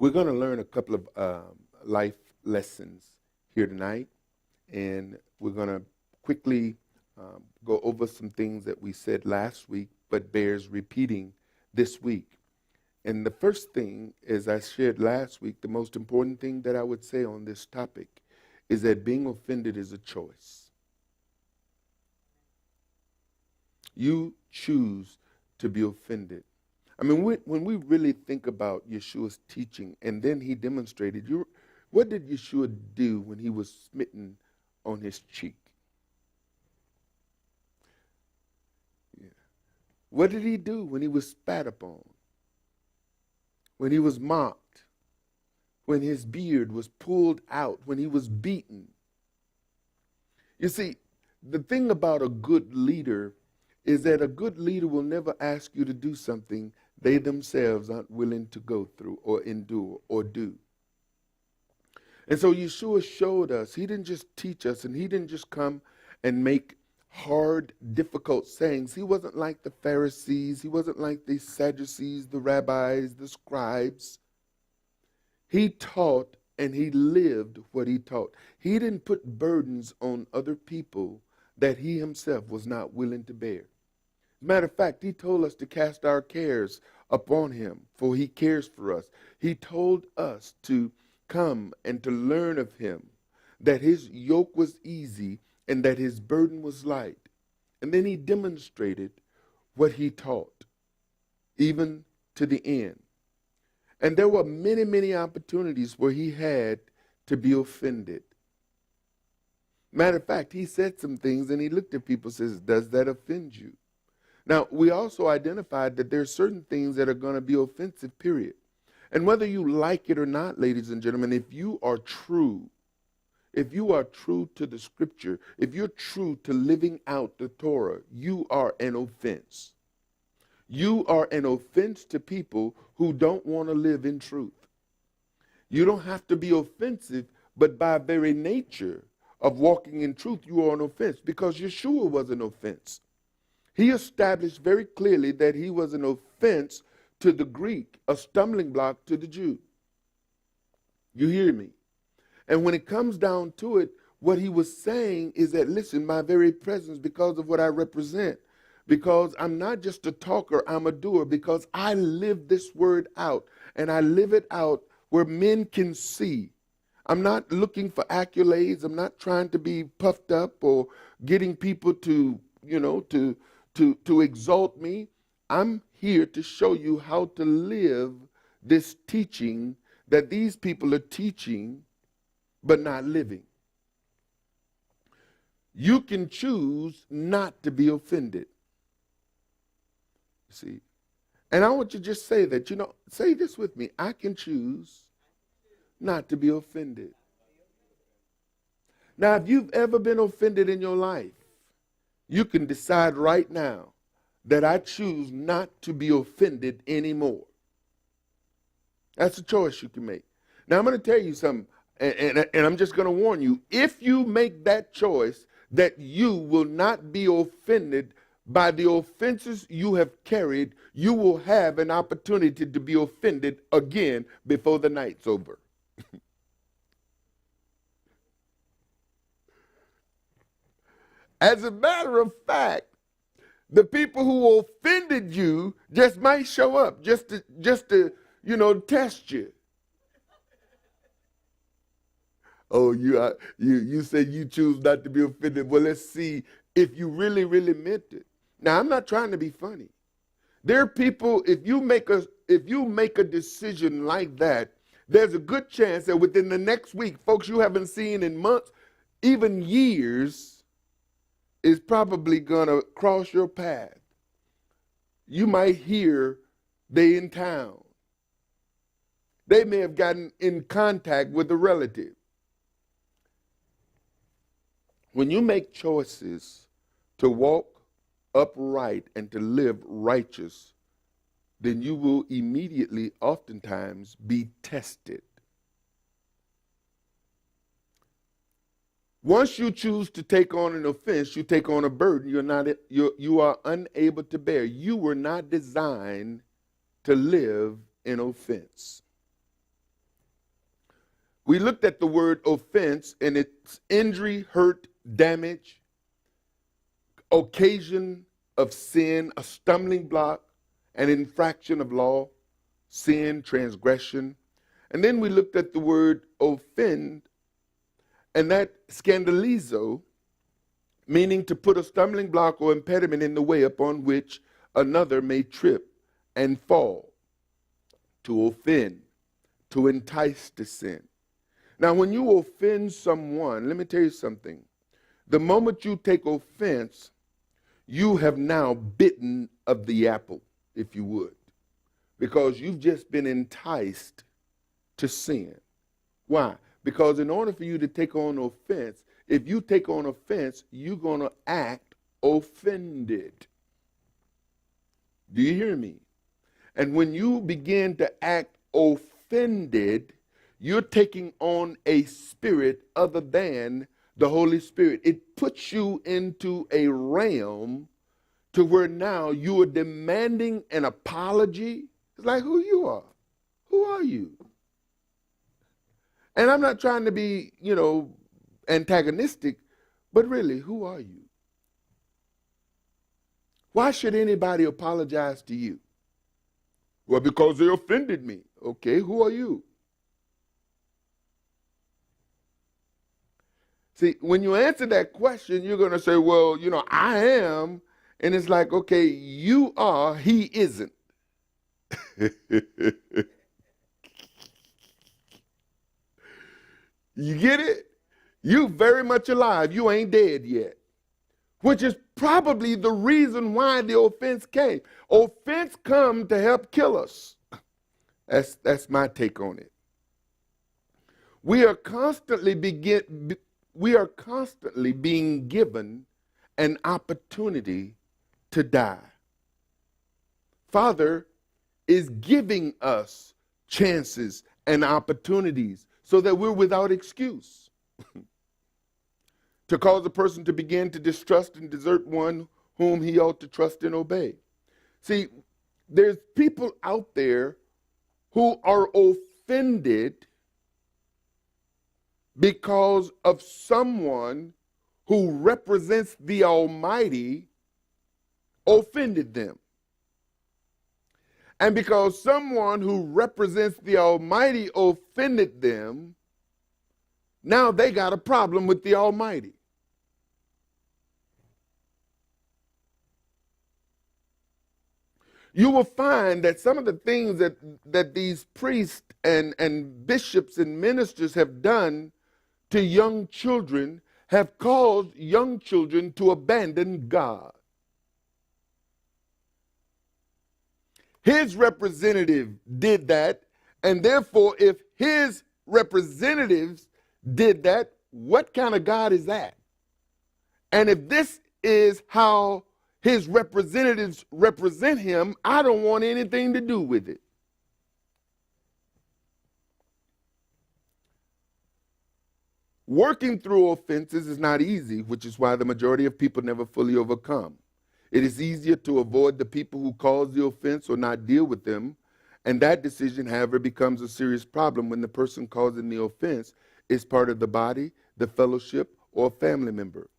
We're going to learn a couple of life lessons here tonight, and we're going to quickly go over some things that we said last week, but bears repeating this week. And the first thing, as I shared last week, the most important thing that I would say on this topic is that being offended is a choice. You choose to be offended. I mean, when we really think about Yeshua's teaching, and then he demonstrated, what did Yeshua do when he was smitten on his cheek? Yeah. What did he do when he was spat upon? When he was mocked? When his beard was pulled out? When he was beaten? You see, the thing about a good leader is that a good leader will never ask you to do something they themselves aren't willing to go through or endure or do. And so Yeshua showed us, he didn't just teach us, and he didn't just come and make hard, difficult sayings. He wasn't like the Pharisees. He wasn't like the Sadducees, the rabbis, the scribes. He taught and he lived what he taught. He didn't put burdens on other people that he himself was not willing to bear. Matter of fact, he told us to cast our cares upon him, for he cares for us. He told us to come and to learn of him, that his yoke was easy and that his burden was light. And then he demonstrated what he taught, even to the end. And there were many, many opportunities where he had to be offended. Matter of fact, he said some things and he looked at people and says, does that offend you? Now, we also identified that there are certain things that are going to be offensive, period. And whether you like it or not, ladies and gentlemen, if you are true to the scripture, if you're true to living out the Torah, you are an offense. You are an offense to people who don't want to live in truth. You don't have to be offensive, but by very nature of walking in truth, you are an offense, because Yeshua was an offense. He established very clearly that he was an offense to the Greek, a stumbling block to the Jew. You hear me? And when it comes down to it, what he was saying is that, listen, my very presence, because of what I represent, because I'm not just a talker, I'm a doer, because I live this word out, and I live it out where men can see. I'm not looking for accolades. I'm not trying to be puffed up or getting people to exalt me. I'm here to show you how to live this teaching that these people are teaching but not living. You can choose not to be offended. See? And I want you to just say that, say this with me. I can choose not to be offended. Now, if you've ever been offended in your life, you can decide right now that I choose not to be offended anymore. That's a choice you can make. Now, I'm going to tell you something, and I'm just going to warn you. If you make that choice that you will not be offended by the offenses you have carried, you will have an opportunity to be offended again before the night's over. As a matter of fact, the people who offended you just might show up just to test you. Oh, you said you choose not to be offended. Well, let's see if you really, really meant it. Now, I'm not trying to be funny. There are people, if you make a decision like that, there's a good chance that within the next week, folks you haven't seen in months, even years, is probably going to cross your path. You might hear they in town. They may have gotten in contact with a relative. When you make choices to walk upright and to live righteous, then you will immediately, oftentimes, be tested. Once you choose to take on an offense, you take on a burden you are unable to bear. You were not designed to live in offense. We looked at the word offense and its injury, hurt, damage, occasion of sin, a stumbling block, an infraction of law, sin, transgression. And then we looked at the word offend, and that scandalizo, meaning to put a stumbling block or impediment in the way upon which another may trip and fall, to offend, to entice to sin. Now, when you offend someone, let me tell you something. The moment you take offense, you have now bitten of the apple, if you would, because you've just been enticed to sin. Why? Because in order for you to take on offense, if you take on offense, you're going to act offended. Do you hear me? And when you begin to act offended, you're taking on a spirit other than the Holy Spirit. It puts you into a realm to where now you are demanding an apology. It's like who you are. Who are you? And I'm not trying to be, antagonistic, but really, who are you? Why should anybody apologize to you? Well, because they offended me. Okay, who are you? See, when you answer that question, you're going to say, well, I am. And it's like, okay, you are, he isn't. You get it? You very much alive. You ain't dead yet. Which is probably the reason why the offense came. Offense come to help kill us. That's my take on it. We are constantly being given an opportunity to die. Father is giving us chances and opportunities so that we're without excuse. To cause a person to begin to distrust and desert one whom he ought to trust and obey. See, there's people out there who are offended because of someone who represents the Almighty offended them. And because someone who represents the Almighty offended them, now they got a problem with the Almighty. You will find that some of the things that these priests and bishops and ministers have done to young children have caused young children to abandon God. His representative did that, and therefore if his representatives did that, what kind of God is that? And if this is how his representatives represent him, I don't want anything to do with it. Working through offenses is not easy, which is why the majority of people never fully overcome. It is easier to avoid the people who cause the offense or not deal with them, and that decision, however, becomes a serious problem when the person causing the offense is part of the body, the fellowship, or a family member.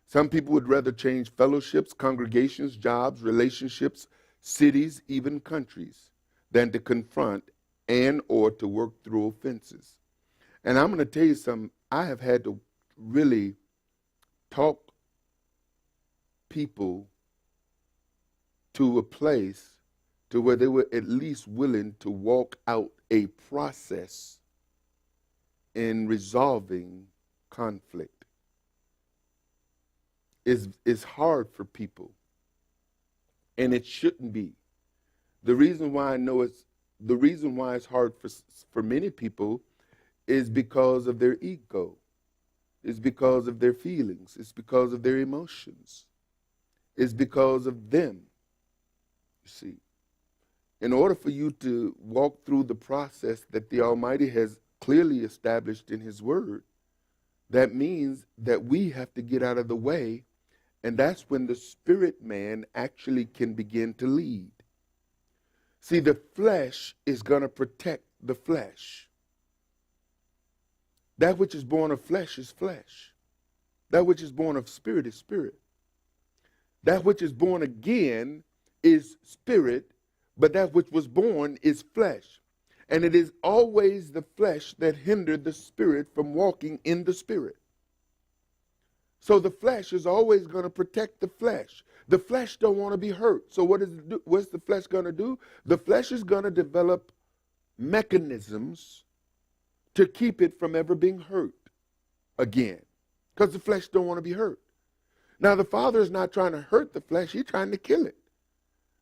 Some people would rather change fellowships, congregations, jobs, relationships, cities, even countries, than to confront and or to work through offenses. And I'm going to tell you something. I have had to really talk people to a place to where they were at least willing to walk out a process in resolving conflict. It's hard for people, and it shouldn't be. The reason why it's hard for many people is because of their ego. It's because of their feelings. It's because of their emotions. It's because of them. You see, in order for you to walk through the process that the Almighty has clearly established in His Word, that means that we have to get out of the way, and that's when the spirit man actually can begin to lead. See, the flesh is going to protect the flesh. That which is born of flesh is flesh. That which is born of spirit is spirit. That which is born again is spirit, but that which was born is flesh. And it is always the flesh that hindered the spirit from walking in the spirit. So the flesh is always going to protect the flesh. The flesh don't want to be hurt. So what's the flesh going to do? The flesh is going to develop mechanisms to keep it from ever being hurt again, because the flesh don't want to be hurt. Now, the Father is not trying to hurt the flesh. He's trying to kill it.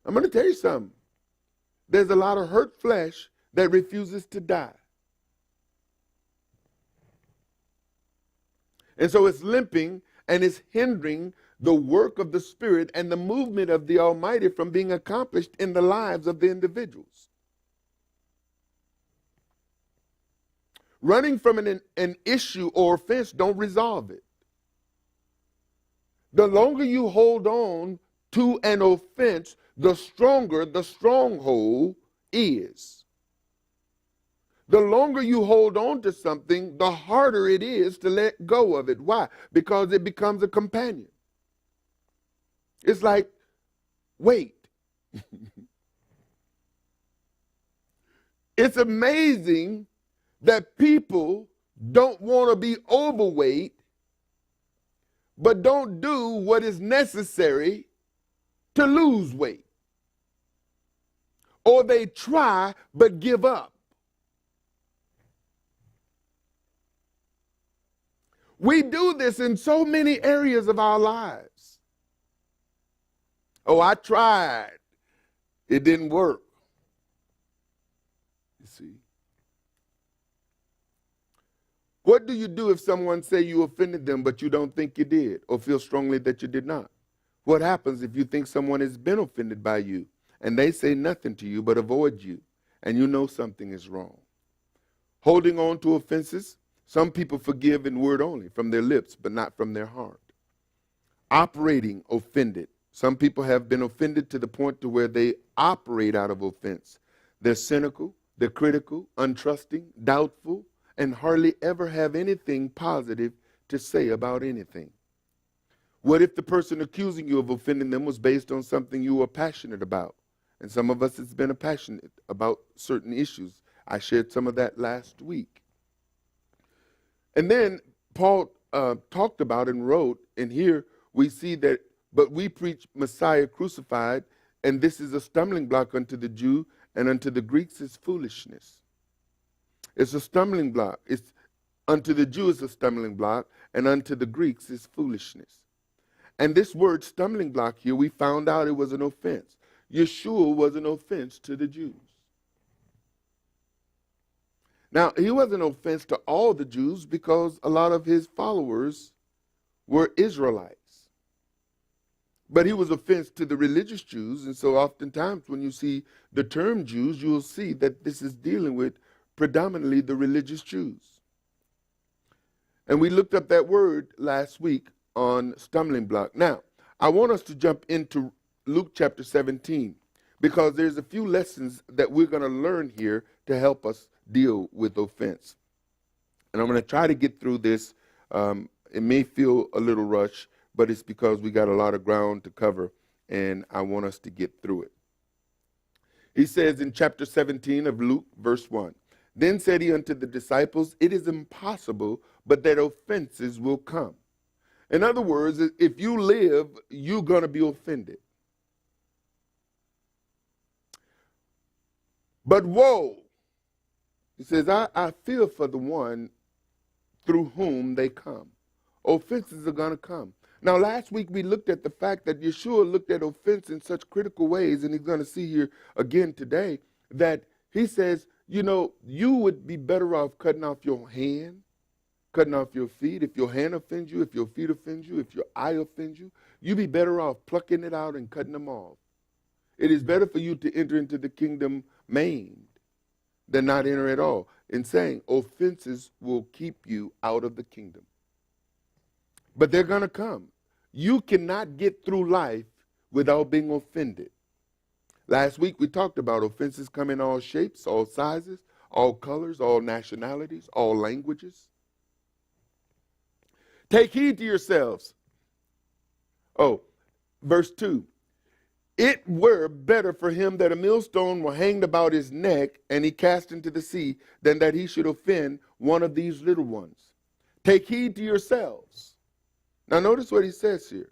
I'm going to tell you something. There's a lot of hurt flesh that refuses to die. And so it's limping and it's hindering the work of the Spirit and the movement of the Almighty from being accomplished in the lives of the individuals. Running from an issue or offense don't resolve it. The longer you hold on to an offense, the stronger the stronghold is. The longer you hold on to something, the harder it is to let go of it. Why? Because it becomes a companion. It's like weight. It's amazing that people don't want to be overweight, but don't do what is necessary to lose weight. Or they try but give up. We do this in so many areas of our lives. Oh, I tried. It didn't work. You see. What do you do if someone say you offended them but you don't think you did or feel strongly that you did not? What happens if you think someone has been offended by you and they say nothing to you but avoid you and you know something is wrong? Holding on to offenses, some people forgive in word only, from their lips but not from their heart. Operating offended. Some people have been offended to the point to where they operate out of offense. They're cynical, they're critical, untrusting, doubtful, and hardly ever have anything positive to say about anything. What if the person accusing you of offending them was based on something you were passionate about? And some of us has been passionate about certain issues. I shared some of that last week. And then Paul talked about and wrote, and here we see that, but we preach Messiah crucified, and this is a stumbling block unto the Jew, and unto the Greeks is foolishness. It's a stumbling block. It's unto the Jew is a stumbling block, and unto the Greeks is foolishness. And this word stumbling block here, we found out it was an offense. Yeshua was an offense to the Jews. Now, he was an offense to all the Jews because a lot of his followers were Israelites. But he was offense to the religious Jews, and so oftentimes when you see the term Jews, you will see that this is dealing with predominantly the religious Jews. And we looked up that word last week on stumbling block. Now, I want us to jump into Luke chapter 17 because there's a few lessons that we're going to learn here to help us deal with offense. And I'm going to try to get through this. It may feel a little rushed, but it's because we got a lot of ground to cover, and I want us to get through it. He says in chapter 17 of Luke, verse 1, "Then said he unto the disciples, It is impossible, but that offenses will come." In other words, if you live, you're going to be offended. But woe, he says, I feel for the one through whom they come. Offenses are going to come. Now, last week we looked at the fact that Yeshua looked at offense in such critical ways, and he's going to see here again today, that he says, you know, you would be better off cutting off your hand, cutting off your feet. If your hand offends you, if your feet offend you, if your eye offends you, you'd be better off plucking it out and cutting them off. It is better for you to enter into the kingdom maimed than not enter at all. In saying, offenses will keep you out of the kingdom. But they're going to come. You cannot get through life without being offended. Last week we talked about offenses come in all shapes, all sizes, all colors, all nationalities, all languages. Take heed to yourselves. Oh, verse 2. It were better for him that a millstone were hanged about his neck and he cast into the sea than that he should offend one of these little ones. Take heed to yourselves. Now notice what he says here.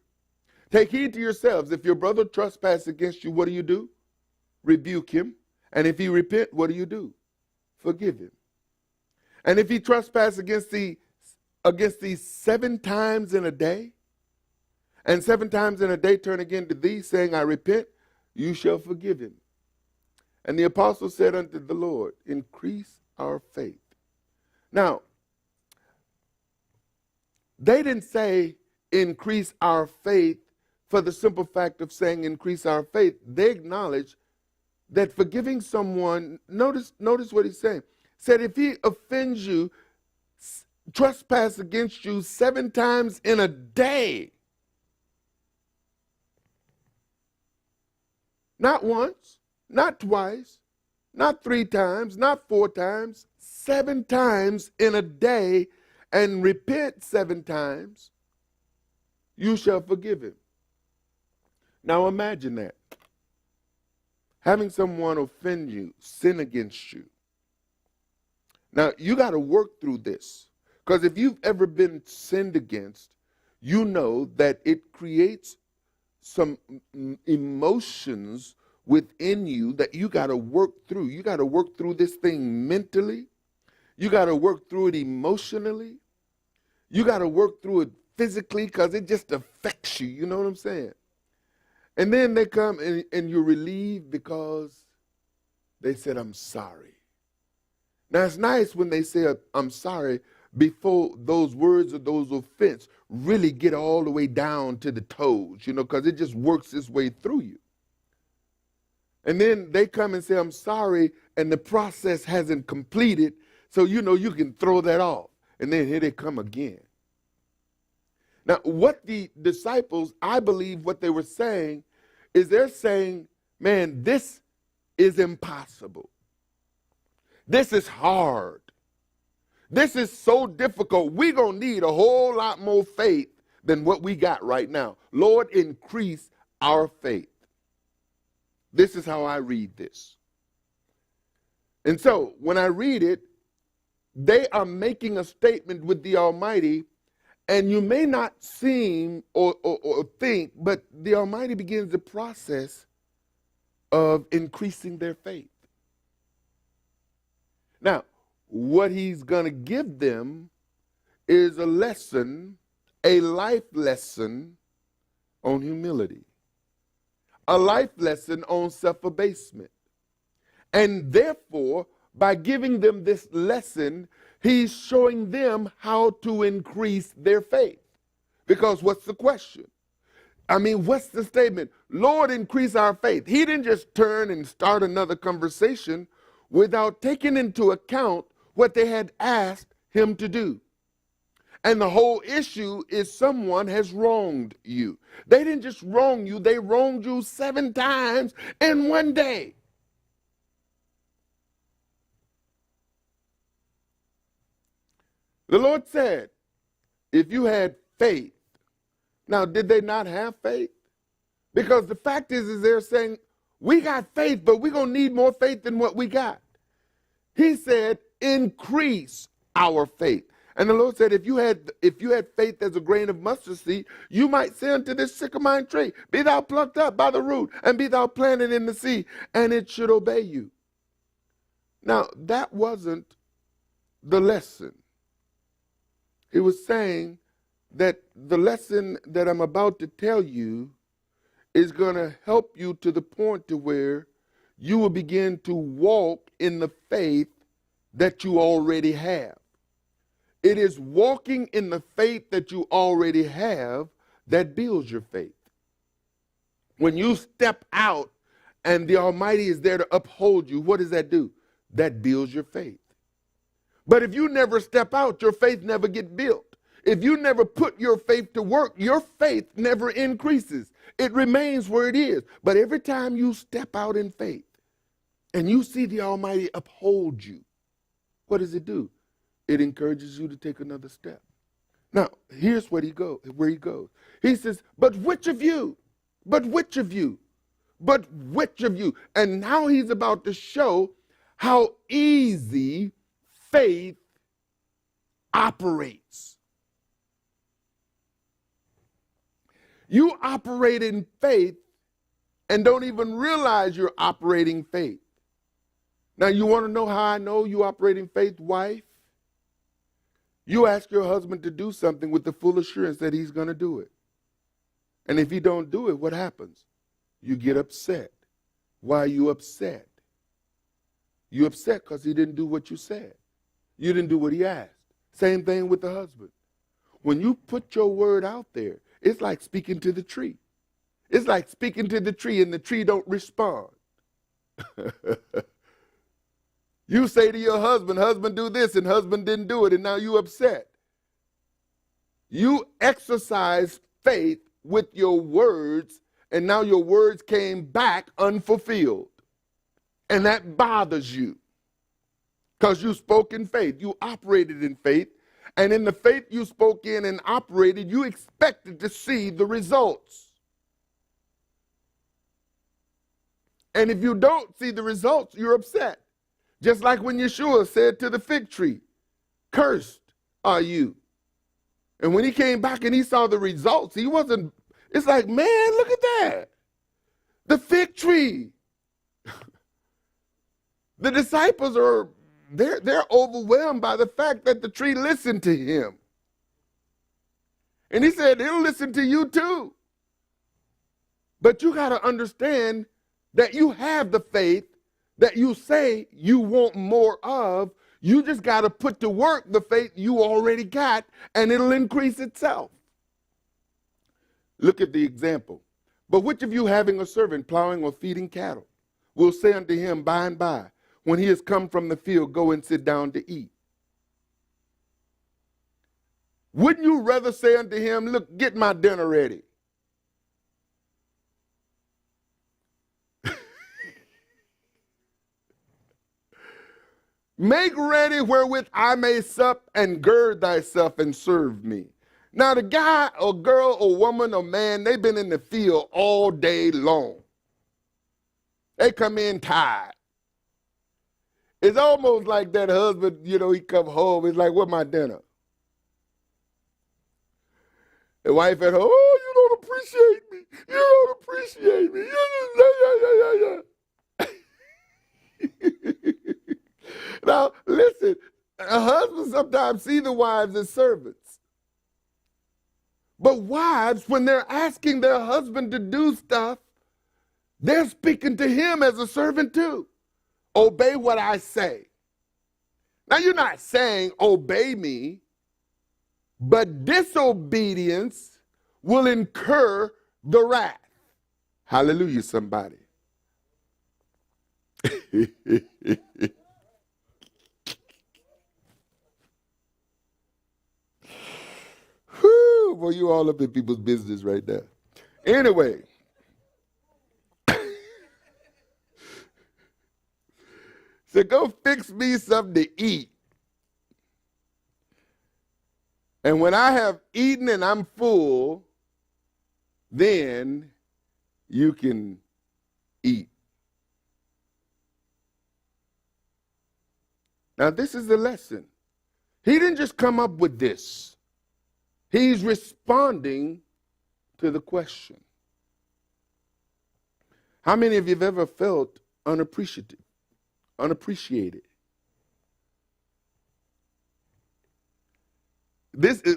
Take heed to yourselves. If your brother trespass against you, what do? Rebuke him. And if he repent, what do? Forgive him. And if he trespass against thee 7 times in a day, and 7 times in a day turn again to thee, saying, I repent, you shall forgive him. And the apostle said unto the Lord, increase our faith. Now, they didn't say increase our faith for the simple fact of saying increase our faith. They acknowledge that forgiving someone, notice what he's saying. Said if he offends you, trespass against you 7 times in a day, not once, not twice, not 3 times, not 4 times, 7 times in a day, and repent 7 times, you shall forgive him. Now imagine that. Having someone offend you, sin against you. Now, you got to work through this. Because if you've ever been sinned against, you know that it creates some emotions within you that you got to work through. You got to work through this thing mentally. You got to work through it emotionally. You got to work through it physically because it just affects you. You know what I'm saying? And then they come and you're relieved because they said, I'm sorry. Now, it's nice when they say, I'm sorry, before those words or those offense really get all the way down to the toes, because it just works its way through you. And then they come and say, I'm sorry, and the process hasn't completed, so you can throw that off. And then here they come again. Now, what the disciples, I believe what they were saying is they're saying, man, this is impossible. This is hard. This is so difficult. We're going to need a whole lot more faith than what we got right now. Lord, increase our faith. This is how I read this. And so when I read it, they are making a statement with the Almighty, and you may not seem or think, but the Almighty begins the process of increasing their faith. Now, what he's going to give them is a lesson, a life lesson on humility, a life lesson on self-abasement. And therefore, by giving them this lesson, he's showing them how to increase their faith. Because what's the question? What's the statement? Lord, increase our faith. He didn't just turn and start another conversation without taking into account what they had asked him to do. And the whole issue is someone has wronged you. They didn't just wrong you, they wronged you 7 times in one day. The Lord said, if you had faith. Now, did they not have faith? Because the fact is they're saying, we got faith, but we're going to need more faith than what we got. He said, increase our faith. And the Lord said, if you had faith as a grain of mustard seed, you might say unto this sycamore tree, be thou plucked up by the root, and be thou planted in the sea, and it should obey you. Now, that wasn't the lesson. He was saying that the lesson that I'm about to tell you is going to help you to the point to where you will begin to walk in the faith that you already have. It is walking in the faith that you already have that builds your faith. When you step out and the Almighty is there to uphold you, what does that do? That builds your faith. But if you never step out, your faith never gets built. If you never put your faith to work, your faith never increases. It remains where it is. But every time you step out in faith and you see the Almighty uphold you, what does it do? It encourages you to take another step. Now, here's where he goes. He says, but which of you? But which of you? But which of you? And now he's about to show how easy faith operates. You operate in faith and don't even realize you're operating faith. Now, you want to know how I know you operate in faith, wife? You ask your husband to do something with the full assurance that he's going to do it. And if he don't do it, what happens? You get upset. Why are you upset? You're upset because he didn't do what you said. You didn't do what he asked. Same thing with the husband. When you put your word out there, it's like speaking to the tree. It's like speaking to the tree and the tree don't respond. You say to your husband, do this, and husband didn't do it, and now you upset. You exercise faith with your words, and now your words came back unfulfilled. And that bothers you because you spoke in faith. You operated in faith, and in the faith you spoke in and operated, you expected to see the results. And if you don't see the results, you're upset. Just like when Yeshua said to the fig tree, cursed are you. And when he came back and he saw the results, he wasn't, it's like, man, look at that. The fig tree. The disciples are, they're overwhelmed by the fact that the tree listened to him. And he said, it'll listen to you too. But you got to understand that you have the faith that you say you want more of. You just got to put to work the faith you already got, and it'll increase itself. Look at the example. But which of you, having a servant plowing or feeding cattle, will say unto him by and by, when he has come from the field, go and sit down to eat? Wouldn't you rather say unto him, look, get my dinner ready? Make ready wherewith I may sup, and gird thyself and serve me. Now the guy or girl or woman or man, they've been in the field all day long. They come in tired. It's almost like that husband, he come home, he's like, what's my dinner? The wife at home, oh, you don't appreciate me. You don't appreciate me. Now, listen, a husband sometimes see the wives as servants. But wives, when they're asking their husband to do stuff, they're speaking to him as a servant too. Obey what I say. Now, you're not saying obey me, but disobedience will incur the wrath. Hallelujah, somebody. Whew, boy, you all up in people's business right now. Anyway. So go fix me something to eat. And when I have eaten and I'm full, then you can eat. Now, this is the lesson. He didn't just come up with this. He's responding to the question. How many of you have ever felt unappreciated?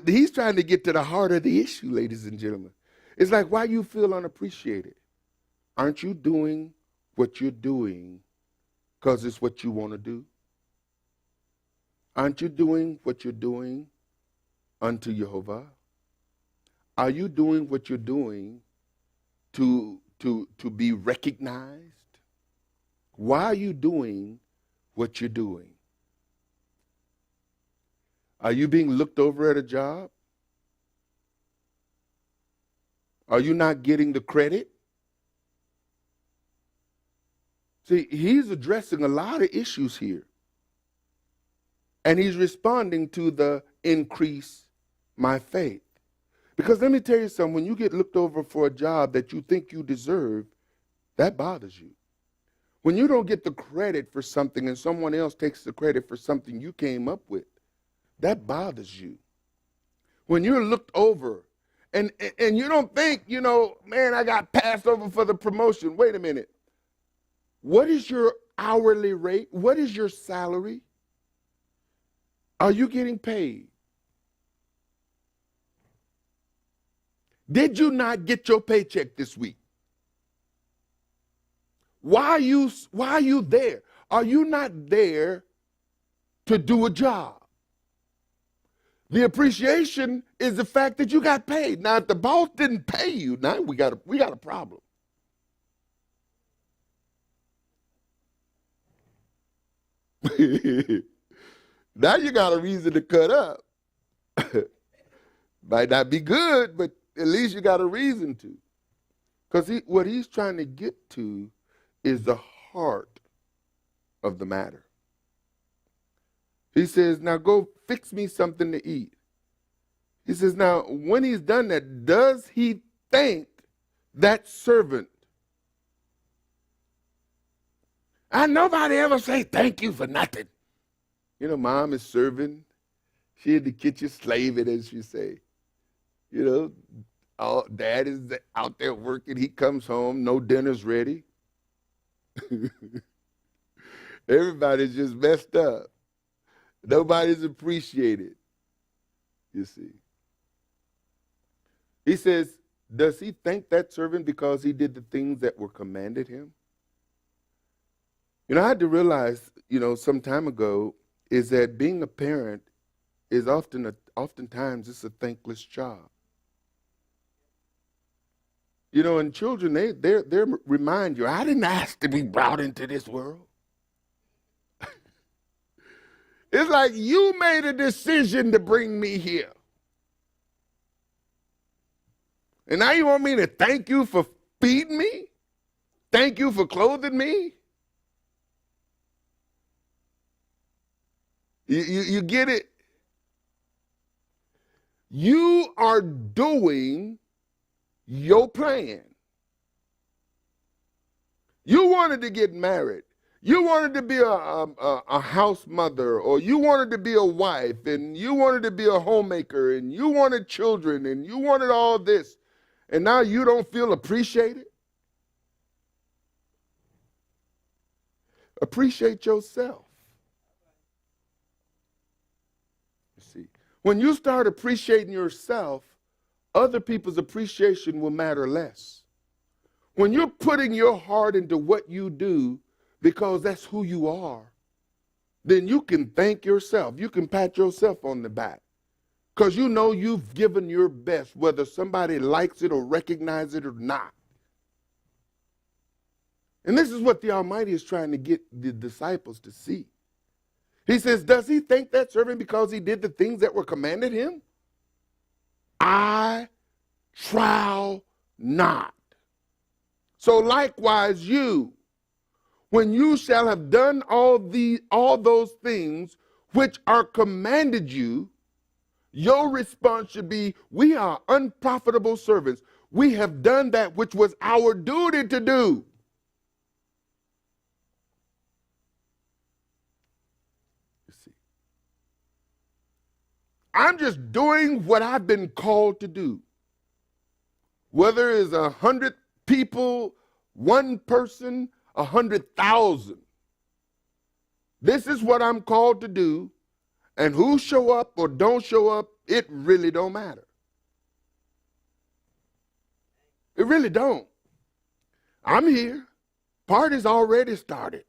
He's trying to get to the heart of the issue, ladies and gentlemen. It's like, why you feel unappreciated? Aren't you doing what you're doing because it's what you want to do? Aren't you doing what you're doing unto Jehovah? Are you doing what you're doing to be recognized? Why are you doing what you're doing? Are you being looked over at a job? Are you not getting the credit? See, he's addressing a lot of issues here. And he's responding to the increase my faith. Because let me tell you something, when you get looked over for a job that you think you deserve, that bothers you. When you don't get the credit for something and someone else takes the credit for something you came up with, that bothers you. When you're looked over and you don't think, man, I got passed over for the promotion. Wait a minute. What is your hourly rate? What is your salary? Are you getting paid? Did you not get your paycheck this week? Why are you there? Are you not there to do a job? The appreciation is the fact that you got paid. Now, if the boss didn't pay you, now we got a problem. Now you got a reason to cut up. Might not be good, but at least you got a reason to. Because what he's trying to get to is the heart of the matter. He says, now go fix me something to eat. He says, now when he's done that, does he thank that servant? And nobody ever say thank you for nothing. Mom is serving. She in the kitchen slaving, as she say. Dad is out there working. He comes home, no dinner's ready. Everybody's just messed up. Nobody's appreciated, you see. He says, does he thank that servant because he did the things that were commanded him? I had to realize, some time ago, is that being a parent is oftentimes it's a thankless job. And children, they remind you, I didn't ask to be brought into this world. It's like you made a decision to bring me here. And now you want me to thank you for feeding me? Thank you for clothing me? You get it? You are doing your plan. You wanted to get married. You wanted to be a house mother, or you wanted to be a wife, and you wanted to be a homemaker, and you wanted children, and you wanted all this, and now you don't feel appreciated? Appreciate yourself. You see, when you start appreciating yourself, other people's appreciation will matter less. When you're putting your heart into what you do, because that's who you are, then you can thank yourself. You can pat yourself on the back. Because you've given your best, whether somebody likes it or recognizes it or not. And this is what the Almighty is trying to get the disciples to see. He says, does he thank that servant because he did the things that were commanded him? I trow not. So likewise you, when you shall have done all those things which are commanded you, your response should be, we are unprofitable servants. We have done that which was our duty to do. You see, I'm just doing what I've been called to do. Whether it's 100 people, one person, 100,000. This is what I'm called to do, and who show up or don't show up, it really don't matter. It really don't. I'm here. Party's already started.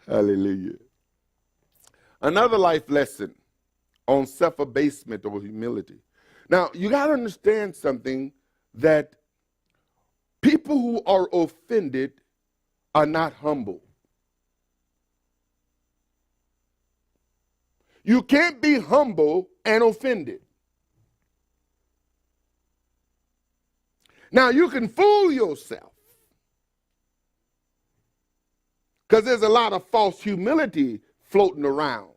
Hallelujah. Another life lesson on self-abasement or humility. Now, you got to understand something, that people who are offended are not humble. You can't be humble and offended. Now, you can fool yourself, because there's a lot of false humility floating around.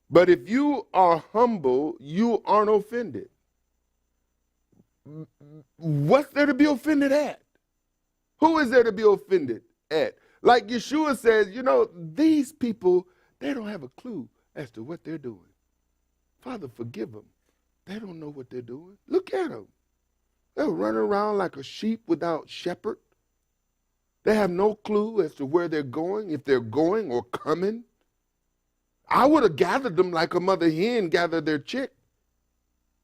But if you are humble, you aren't offended. What's there to be offended at? Who is there to be offended at? Like Yeshua says, these people, they don't have a clue as to what they're doing. Father, forgive them. They don't know what they're doing. Look at them. They're running around like a sheep without shepherd. They have no clue as to where they're going, if they're going or coming. I would have gathered them like a mother hen gathered their chick.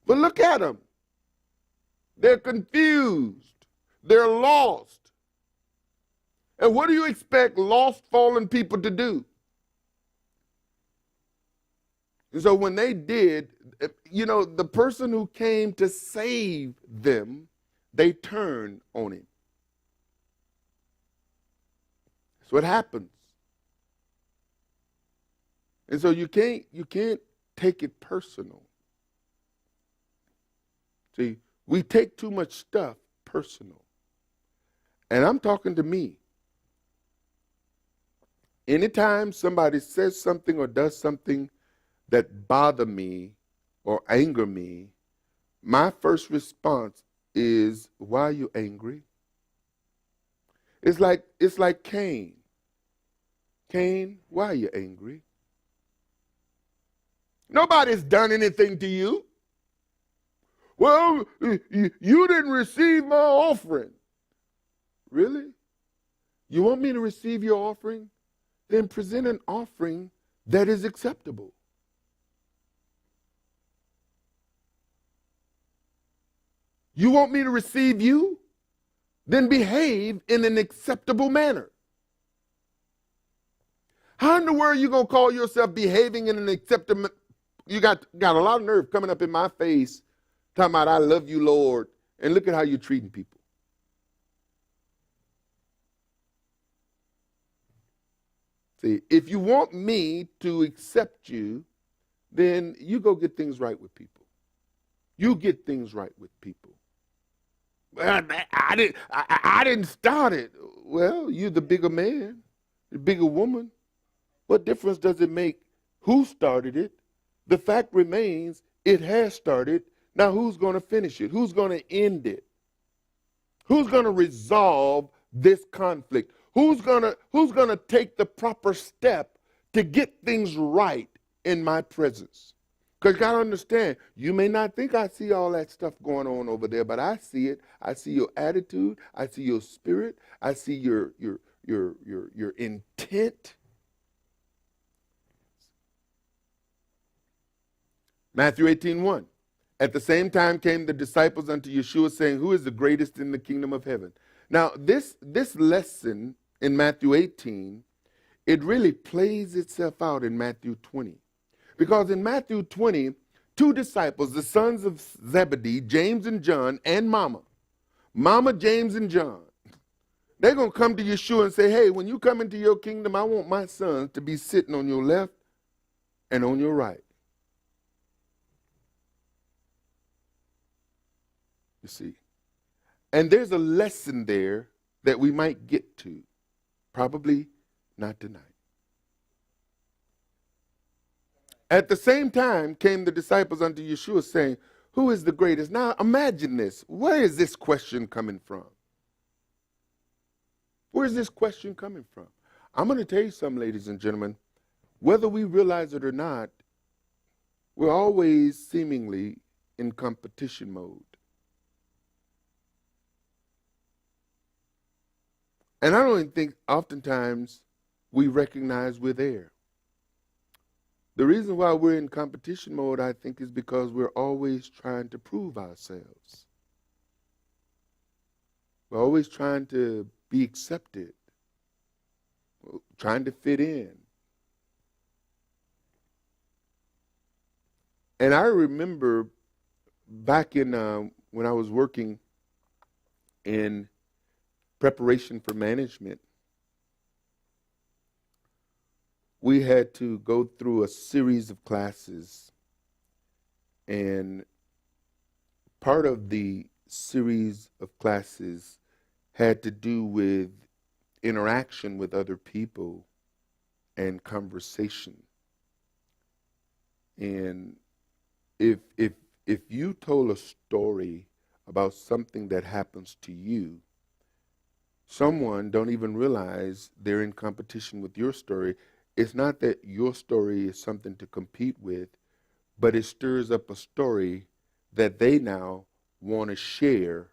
But look at them. They're confused. They're lost. And what do you expect lost, fallen people to do? And so when they did, the person who came to save them, they turned on him. That's what happens. And so you can't take it personal. See, we take too much stuff personal. And I'm talking to me. Anytime somebody says something or does something that bother me or anger me, my first response is, why are you angry? It's like Cain. Cain, why are you angry? Nobody's done anything to you. Well, you didn't receive my offering. Really? You want me to receive your offering? Then present an offering that is acceptable. You want me to receive you? Then behave in an acceptable manner. How in the world are you going to call yourself behaving in an acceptable? You got a lot of nerve coming up in my face talking about I love you, Lord, and look at how you're treating people. See, if you want me to accept you, then you go get things right with people. You get things right with people. I didn't start it. Well, you're the bigger man, the bigger woman. What difference does it make who started it? The fact remains, it has started. Now who's going to finish it? Who's going to end it? Who's going to resolve this conflict? Who's going to take the proper step to get things right in my presence? Because you got to understand, you may not think I see all that stuff going on over there, but I see it. I see your attitude. I see your spirit. I see your intent. Matthew 18:1. At the same time came the disciples unto Yeshua, saying, who is the greatest in the kingdom of heaven? Now, this lesson in Matthew 18, it really plays itself out in Matthew 20. Because in Matthew 20, two disciples, the sons of Zebedee, James and John, and Mama, James, and John, they're going to come to Yeshua and say, hey, when you come into your kingdom, I want my sons to be sitting on your left and on your right. You see. And there's a lesson there that we might get to. Probably not tonight. At the same time came the disciples unto Yeshua, saying, who is the greatest? Now imagine this. Where is this question coming from? Where is this question coming from? I'm going to tell you something, ladies and gentlemen. Whether we realize it or not, we're always seemingly in competition mode. And I don't even think oftentimes we recognize we're there. The reason why we're in competition mode, I think, is because we're always trying to prove ourselves. We're always trying to be accepted, trying to fit in. And I remember back in when I was working in preparation for management, we had to go through a series of classes, and part of the series of classes had to do with interaction with other people and conversation. And if you told a story about something that happens to you, someone don't even realize they're in competition with your story. It's not that your story is something to compete with, but it stirs up a story that they now want to share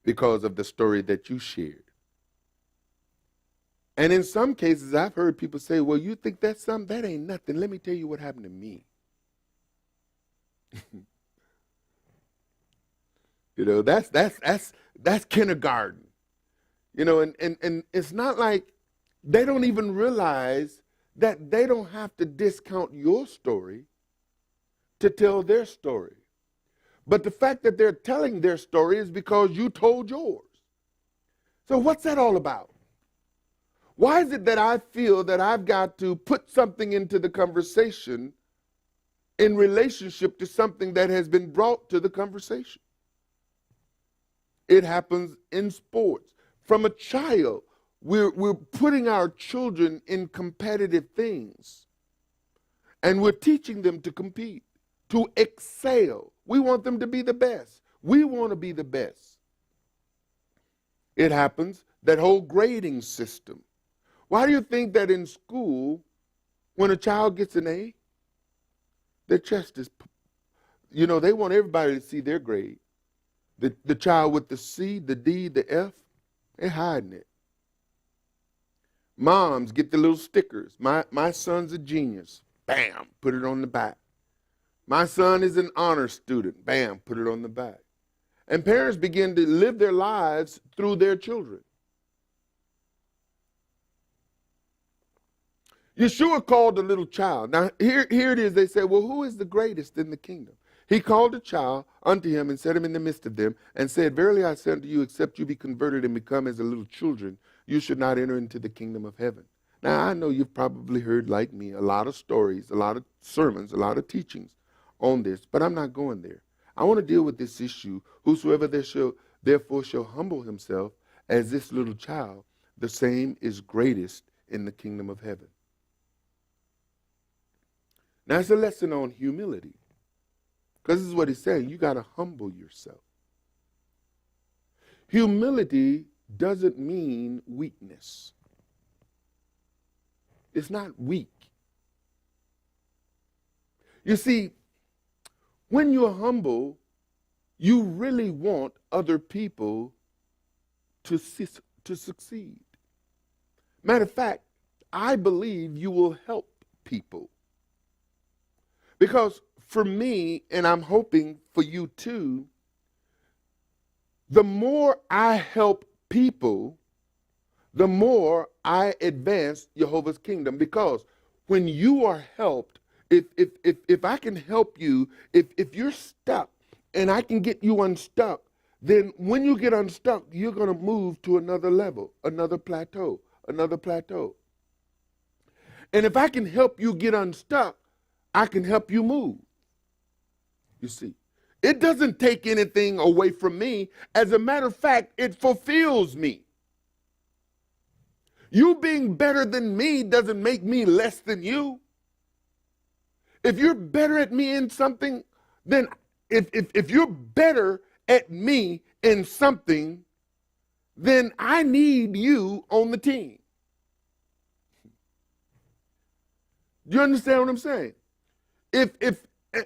because of the story that you shared. And in some cases, I've heard people say, well, you think that's something? That ain't nothing. Let me tell you what happened to me. You know, that's kindergarten. You know, and it's not like they don't even realize that they don't have to discount your story to tell their story. But the fact that they're telling their story is because you told yours. So what's that all about? Why is it that I feel that I've got to put something into the conversation in relationship to something that has been brought to the conversation? It happens in sports. From a child, we're putting our children in competitive things, and we're teaching them to compete, to excel. We want them to be the best. We want to be the best. It happens, that whole grading system. Why do you think that in school, when a child gets an A, their chest is, they want everybody to see their grade. The child with the C, the D, the F, they're hiding it. Moms get the little stickers. My son's a genius. Bam, put it on the back. My son is an honor student. Bam, put it on the back. And parents begin to live their lives through their children. Yeshua called a little child. Now, here it is. They said, well, who is the greatest in the kingdom? He called a child unto him and set him in the midst of them and said, verily I say unto you, except you be converted and become as a little children, you should not enter into the kingdom of heaven. Now, I know you've probably heard, like me, a lot of stories, a lot of sermons, a lot of teachings on this, but I'm not going there. I want to deal with this issue. Whosoever therefore shall humble himself as this little child, the same is greatest in the kingdom of heaven. Now, it's a lesson on humility. Because this is what he's saying. You got to humble yourself. Humility doesn't mean weakness. It's not weak. You see, when you're humble, you really want other people to succeed. Matter of fact, I believe you will help people. Because for me, and I'm hoping for you too, the more I help people, the more I advance Jehovah's kingdom. Because when you are helped, if I can help you, if you're stuck and I can get you unstuck, then when you get unstuck, you're going to move to another level, another plateau. And if I can help you get unstuck, I can help you move. You see, it doesn't take anything away from me. As a matter of fact, it fulfills me. You being better than me doesn't make me less than you. If you're better at me in something, then if you're better at me in something, then I need you on the team. Do you understand what I'm saying?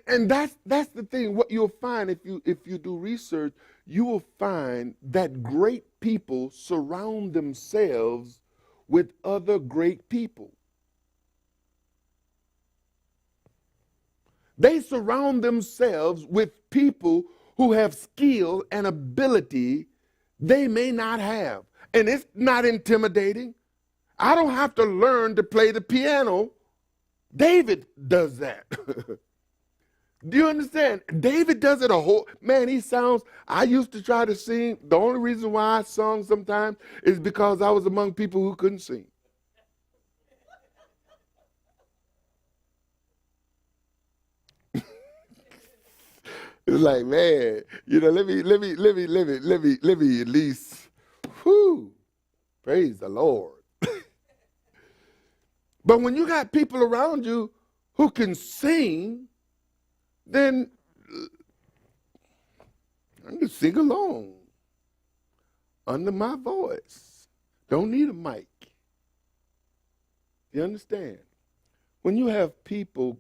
And that's the thing. What you'll find if you do research, you will find that great people surround themselves with other great people. They surround themselves with people who have skill and ability they may not have. And it's not intimidating. I don't have to learn to play the piano. David does that. Do you understand? David does it a whole, man, he sounds, I used to try to sing. The only reason why I sung sometimes is because I was among people who couldn't sing. It's like, man, let me at least, whoo, praise the Lord. But when you got people around you who can sing, then I can sing along under my voice. Don't need a mic. You understand? When you have people,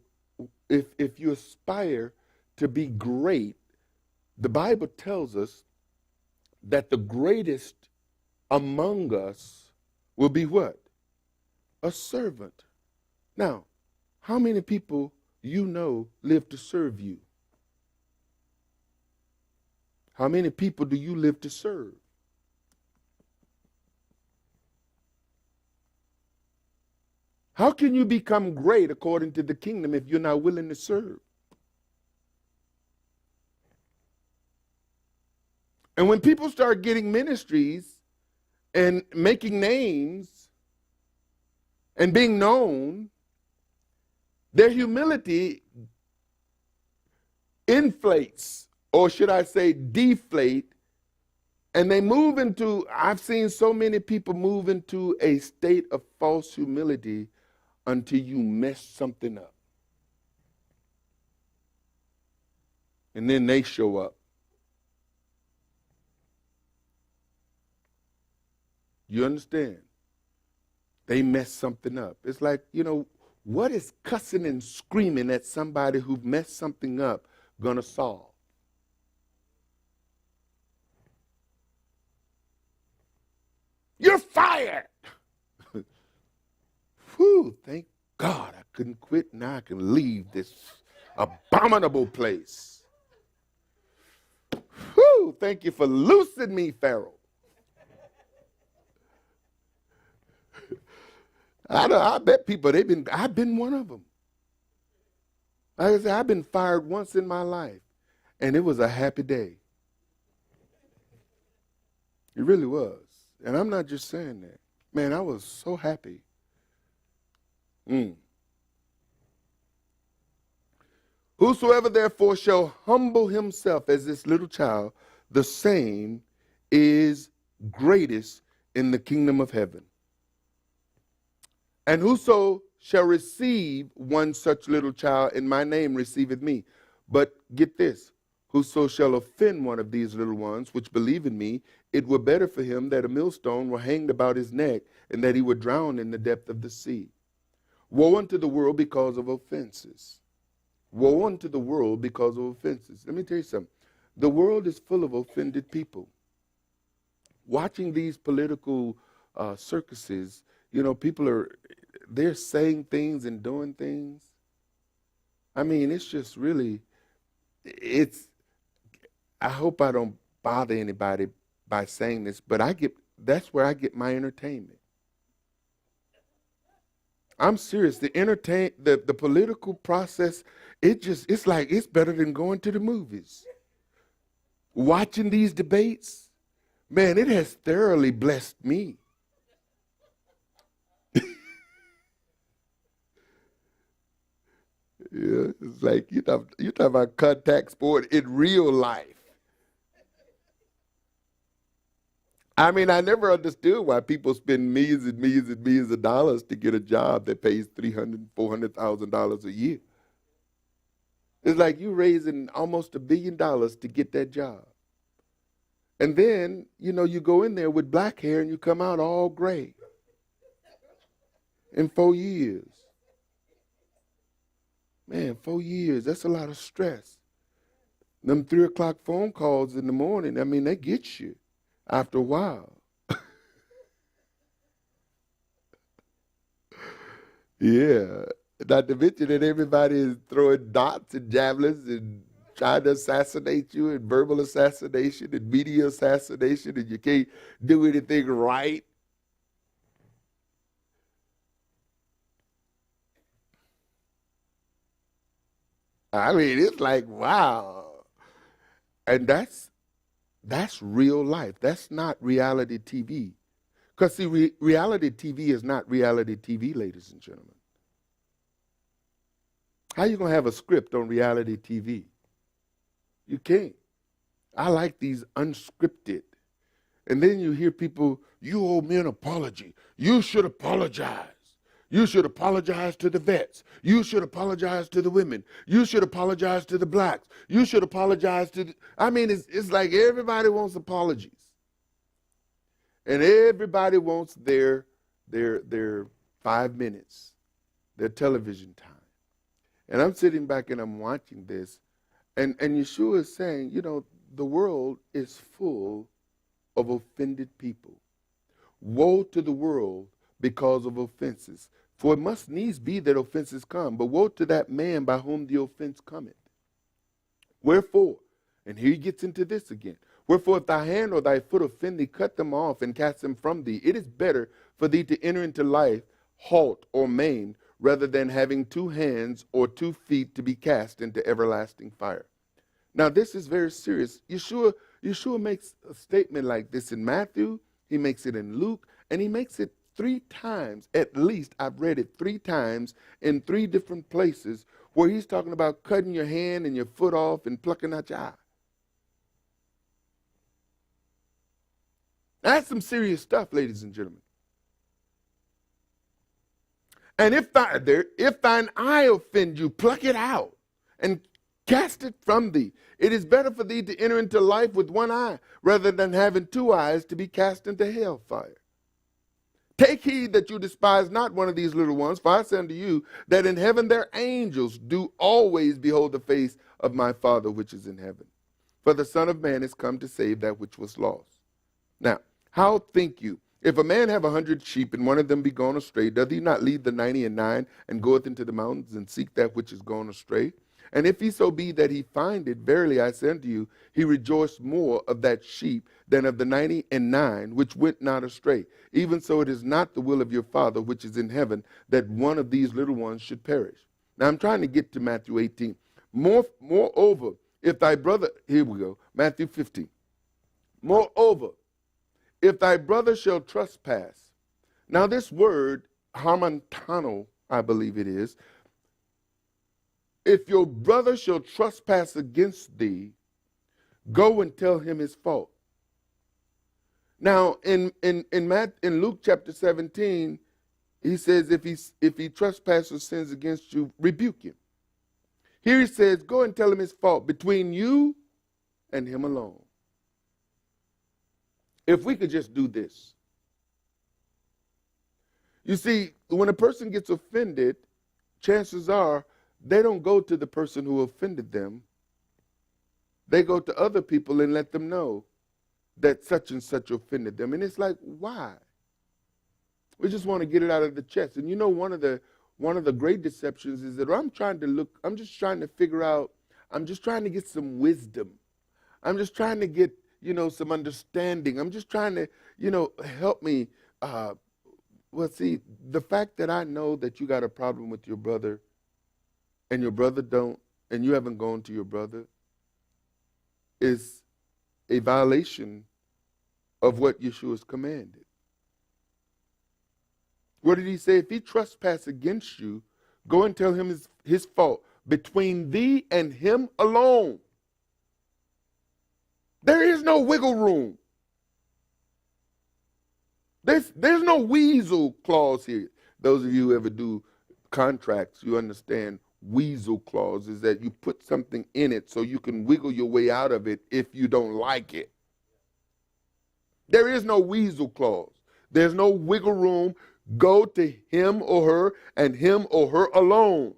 if you aspire to be great, the Bible tells us that the greatest among us will be what? A servant. Now, how many people you know live to serve you? How many people do you live to serve? How can you become great according to the kingdom if you're not willing to serve? And when people start getting ministries and making names and being known, their humility inflates, or should I say deflate, and they move into, I've seen so many people move into a state of false humility until you mess something up. And then they show up. You understand? They mess something up. It's like, what is cussing and screaming at somebody who messed something up gonna solve? You're fired. Whew, thank God I couldn't quit. Now I can leave this abominable place. Whew, thank you for loosing me, Pharaoh. I bet people, I've been one of them. Like I said, I've been fired once in my life, and it was a happy day. It really was. And I'm not just saying that. Man, I was so happy. Whosoever therefore shall humble himself as this little child, the same is greatest in the kingdom of heaven. And whoso shall receive one such little child in my name receiveth me. But get this, whoso shall offend one of these little ones which believe in me, it were better for him that a millstone were hanged about his neck, and that he were drowned in the depth of the sea. Woe unto the world because of offenses. Woe unto the world because of offenses. Let me tell you something. The world is full of offended people. Watching these political circuses, people they're saying things and doing things. I mean, it's just really, I hope I don't bother anybody by saying this, but that's where I get my entertainment. I'm serious. The political process, it's like it's better than going to the movies. Watching these debates, man, it has thoroughly blessed me. Yeah, it's like you talk about contact sport in real life. I mean, I never understood why people spend millions and millions and millions of dollars to get a job that pays $300,000, $400,000 a year. It's like you raising almost $1 billion to get that job. And then, you go in there with black hair and you come out all gray in 4 years. Man, 4 years, that's a lot of stress. Them 3 o'clock phone calls in the morning, I mean, they get you after a while. Yeah. Not to mention that everybody is throwing dots and javelins and trying to assassinate you, and verbal assassination and media assassination, and you can't do anything right. I mean, it's like, wow. And that's real life. That's not reality TV. Because, see, reality TV is not reality TV, ladies and gentlemen. How you going to have a script on reality TV? You can't. I like these unscripted. And then you hear people, you owe me an apology. You should apologize. You should apologize to the vets. You should apologize to the women. You should apologize to the blacks. You should apologize to the, I mean, it's like everybody wants apologies. And everybody wants their 5 minutes, their television time. And I'm sitting back and I'm watching this, and Yeshua is saying, the world is full of offended people. Woe to the world because of offenses. For it must needs be that offenses come, but woe to that man by whom the offense cometh. Wherefore, and here he gets into this again, wherefore if thy hand or thy foot offend thee, cut them off and cast them from thee. It is better for thee to enter into life halt or maimed, rather than having 2 hands or 2 feet to be cast into everlasting fire. Now this is very serious. Yeshua makes a statement like this in Matthew, he makes it in Luke, and he makes it 3 times, at least I've read it 3 times in 3 different places where he's talking about cutting your hand and your foot off and plucking out your eye. That's some serious stuff, ladies and gentlemen. And if thine eye offend you, pluck it out and cast it from thee. It is better for thee to enter into life with 1 eye, rather than having 2 eyes to be cast into hellfire. Take heed that you despise not one of these little ones, for I say unto you that in heaven their angels do always behold the face of my Father which is in heaven. For the Son of Man is come to save that which was lost. Now, how think you? If a man have 100 sheep, and one of them be gone astray, doth he not leave the 99 and goeth into the mountains and seek that which is gone astray? And if he so be that he find it, verily I say unto you, he rejoiced more of that sheep than of the 99 which went not astray. Even so it is not the will of your Father which is in heaven that one of these little ones should perish. Now I'm trying to get to Matthew 18. Moreover, if thy brother, here we go, Matthew 15. Moreover, if thy brother shall trespass. Now this word, harmantano, I believe it is, if your brother shall trespass against thee, go and tell him his fault. Now, in Luke chapter 17, he says if he trespasses or sins against you, rebuke him. Here he says, go and tell him his fault between you and him alone. If we could just do this. You see, when a person gets offended, chances are they don't go to the person who offended them. They go to other people and let them know that such and such offended them. And it's like, why? We just want to get it out of the chest. And one of the great deceptions is that I'm just trying to figure out, I'm just trying to get some wisdom. I'm just trying to get, some understanding. I'm just trying to, help me. Well, see, the fact that I know that you got a problem with your brother and your brother don't, and you haven't gone to your brother, is a violation of what Yeshua's commanded. What did he say? If he trespass against you, go and tell him his fault between thee and him alone. There is no wiggle room. There's no weasel clause here. Those of you who ever do contracts, you understand weasel clause is that you put something in it so you can wiggle your way out of it if you don't like it. There is no weasel clause. There's no wiggle room. Go to him or her and him or her alone.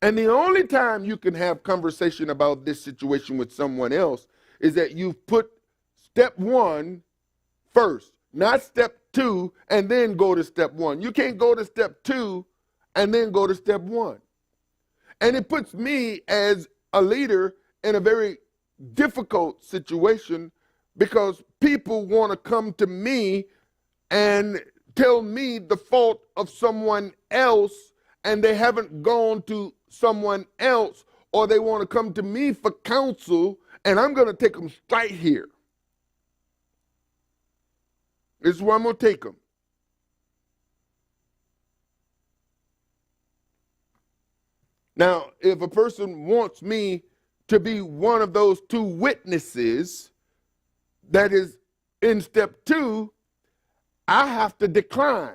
And the only time you can have conversation about this situation with someone else is that you've put step 1 first, not step 2 and then go to step 1. You can't go to step 2 and then go to step 1. And it puts me as a leader in a very difficult situation because people want to come to me and tell me the fault of someone else, and they haven't gone to someone else, or they want to come to me for counsel, and I'm going to take them straight here. This is where I'm going to take them. Now, if a person wants me to be one of those 2 witnesses that is in step 2, I have to decline.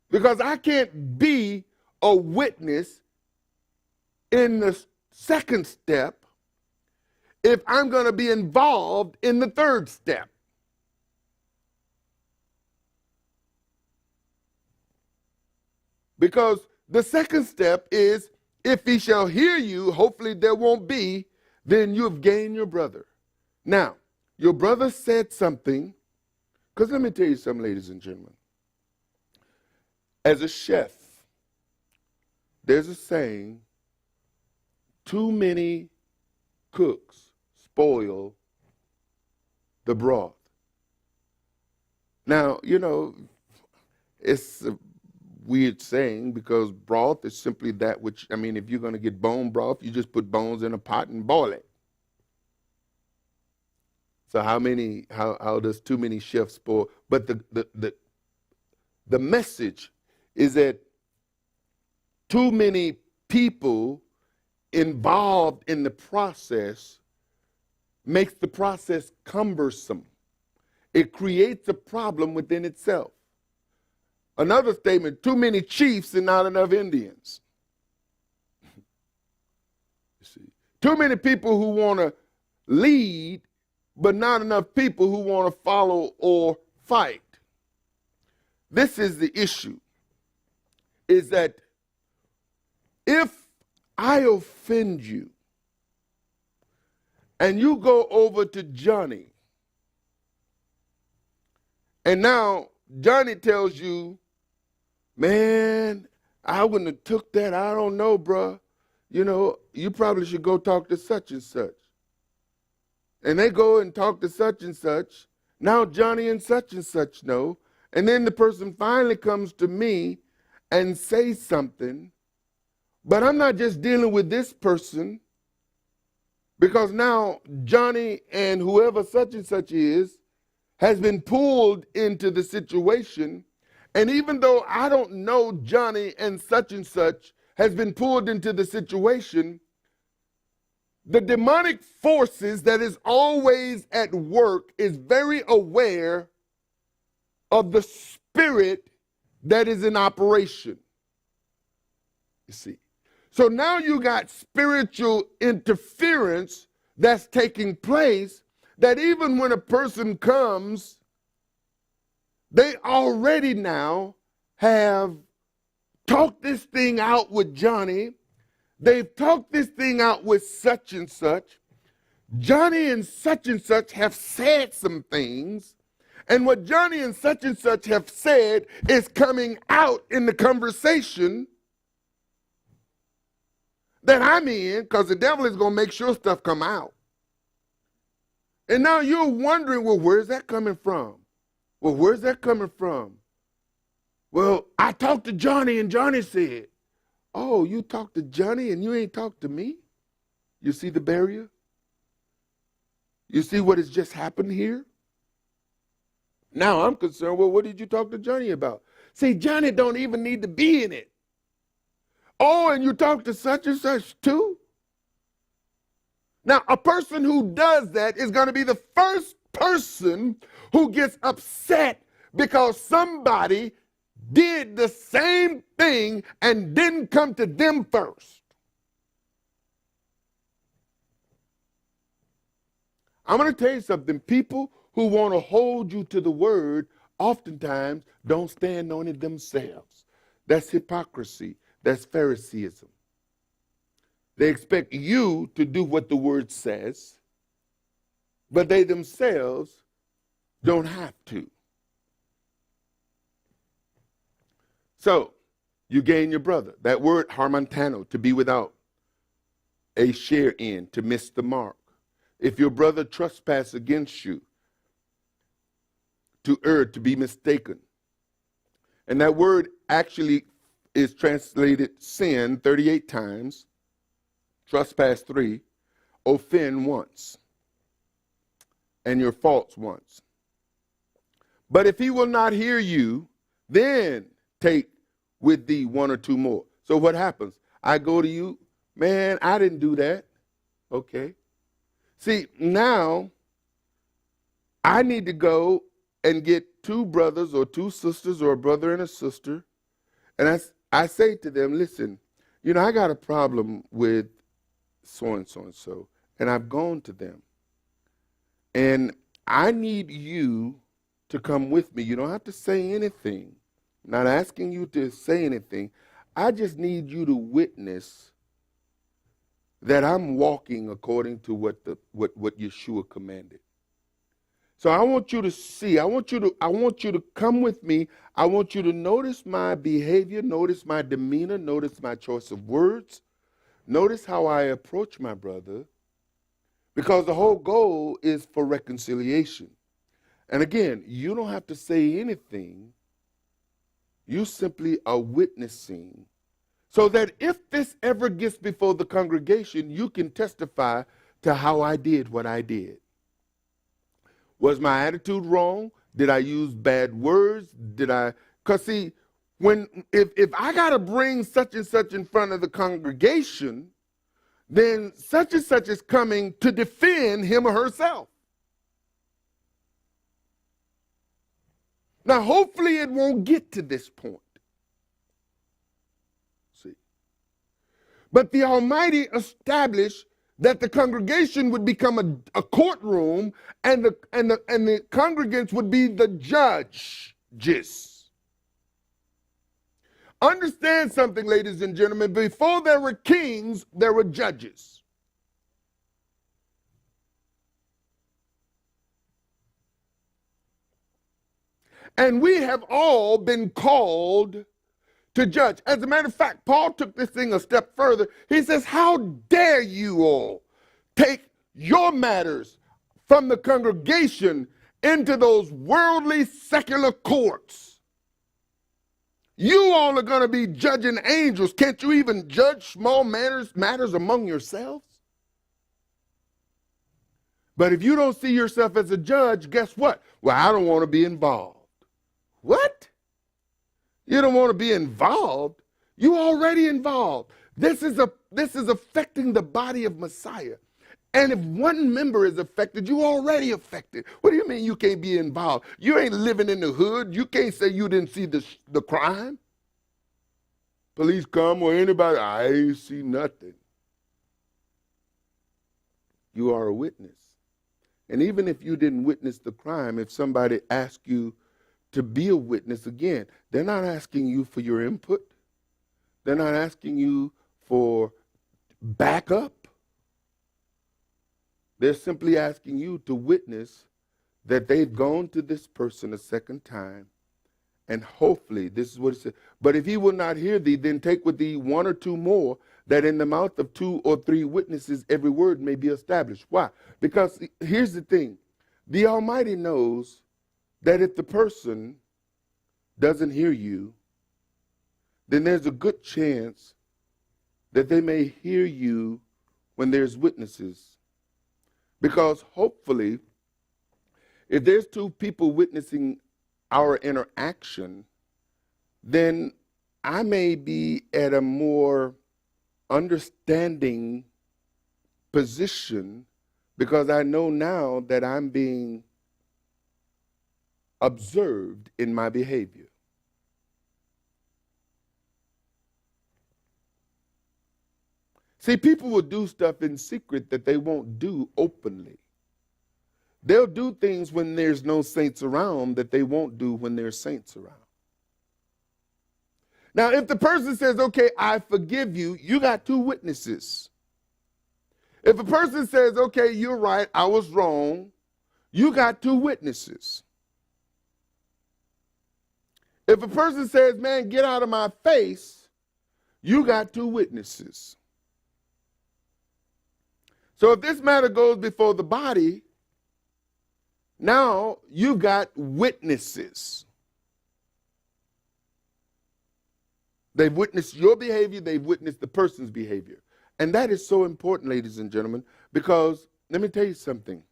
Because I can't be a witness in the second step if I'm going to be involved in the third step. Because the second step is, if he shall hear you, hopefully there won't be, then you have gained your brother. Now, your brother said something, because let me tell you something, ladies and gentlemen. As a chef, there's a saying, too many cooks spoil the broth. Now, you know, it's a weird saying because broth is simply that which, I mean, if you're going to get bone broth, you just put bones in a pot and boil it. So how does too many chefs spoil? But the message is that too many people involved in the process makes the process cumbersome. It creates a problem within itself. Another statement, too many chiefs and not enough Indians. You see, too many people who want to lead, but not enough people who want to follow or fight. This is the issue, is that if I offend you and you go over to Johnny, and now Johnny tells you, man, I wouldn't have took that. I don't know, bruh. You know, you probably should go talk to such and such. And they go and talk to such and such. Now Johnny and such know. And then the person finally comes to me and says something. But I'm not just dealing with this person, because now Johnny and whoever such and such is has been pulled into the situation. And even though I don't know Johnny and such has been pulled into the situation, the demonic forces that is always at work is very aware of the spirit that is in operation. You see. So now you got spiritual interference that's taking place, that even when a person comes, they already now have talked this thing out with Johnny. They've talked this thing out with such and such. Johnny and such have said some things. And what Johnny and such have said is coming out in the conversation that I'm in, because the devil is going to make sure stuff come out. And now you're wondering, well, where's that coming from? Well, where's that coming from? Well, I talked to Johnny and Johnny said, oh, you talked to Johnny and you ain't talked to me? You see the barrier? You see what has just happened here? Now I'm concerned, well, what did you talk to Johnny about? See, Johnny don't even need to be in it. Oh, and you talk to such and such too? Now, a person who does that is going to be the first person who gets upset because somebody did the same thing and didn't come to them first. I'm going to tell you something. People who want to hold you to the word oftentimes don't stand on it themselves. That's hypocrisy. That's Phariseeism. They expect you to do what the word says, but they themselves don't have to. So, you gain your brother. That word, harmantano, to be without a share in, to miss the mark. If your brother trespasses against you, to err, to be mistaken. And that word actually is translated sin 38 times, trespass 3, offend once, and your faults once. But if he will not hear you, then take with thee one or two more. So what happens? I go to you, man, I didn't do that. Okay. See, now I need to go and get two brothers or two sisters or a brother and a sister And I say to them, listen, I got a problem with so and so and so, and I've gone to them. And I need you to come with me. You don't have to say anything. I'm not asking you to say anything. I just need you to witness that I'm walking according to what Yeshua commanded. So I want you to see, I want you to come with me. I want you to notice my behavior, notice my demeanor, notice my choice of words, notice how I approach my brother, because the whole goal is for reconciliation. And again, you don't have to say anything. You simply are witnessing, so that if this ever gets before the congregation, you can testify to how I did what I did. Was my attitude wrong? Did I use bad words? Because see, if I got to bring such and such in front of the congregation, then such and such is coming to defend him or herself. Now, hopefully it won't get to this point. See. But the Almighty established that the congregation would become a courtroom, and the congregants would be the judges. Understand something, ladies and gentlemen. Before there were kings, there were judges. And we have all been called to judge. As a matter of fact, Paul took this thing a step further. He says, how dare you all take your matters from the congregation into those worldly secular courts? You all are going to be judging angels. Can't you even judge small matters among yourselves? But if you don't see yourself as a judge, guess what? Well, I don't want to be involved. What? You don't want to be involved? You already involved. This is affecting the body of Messiah. And if one member is affected, you already affected. What do you mean you can't be involved? You ain't living in the hood. You can't say you didn't see the crime. Police come or anybody, I ain't see nothing. You are a witness. And even if you didn't witness the crime, if somebody asked you to be a witness, again, they're not asking you for your input. They're not asking you for backup. They're simply asking you to witness that they've gone to this person a second time, and hopefully, this is what it says, but if he will not hear thee, then take with thee one or two more, that in the mouth of 2 or 3 witnesses every word may be established. Why? Because here's the thing. The Almighty knows that if the person doesn't hear you, then there's a good chance that they may hear you when there's witnesses. Because hopefully, if there's 2 people witnessing our interaction, then I may be at a more understanding position, because I know now that I'm being observed in my behavior. See, people will do stuff in secret that they won't do openly. They'll do things when there's no saints around that they won't do when there's saints around. Now, if the person says, okay, I forgive you, you got 2 witnesses. If a person says, okay, you're right, I was wrong, you got 2 witnesses. If a person says, man, get out of my face, you got 2 witnesses. So if this matter goes before the body, now you've got witnesses. They've witnessed your behavior, they've witnessed the person's behavior. And that is so important, ladies and gentlemen, because let me tell you something.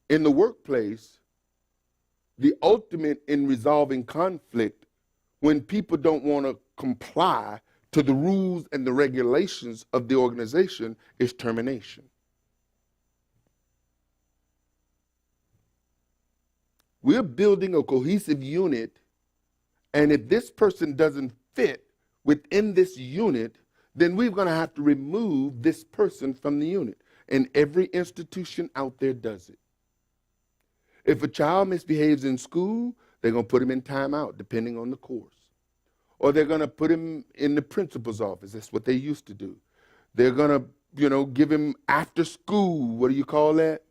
In the workplace, the ultimate in resolving conflict, when people don't want to comply to the rules and the regulations of the organization, is termination. We're building a cohesive unit, and if this person doesn't fit within this unit, then we're going to have to remove this person from the unit. And every institution out there does it. If a child misbehaves in school, they're going to put him in timeout, depending on the course. Or they're going to put him in the principal's office. That's what they used to do. They're going to, give him after school, what do you call that?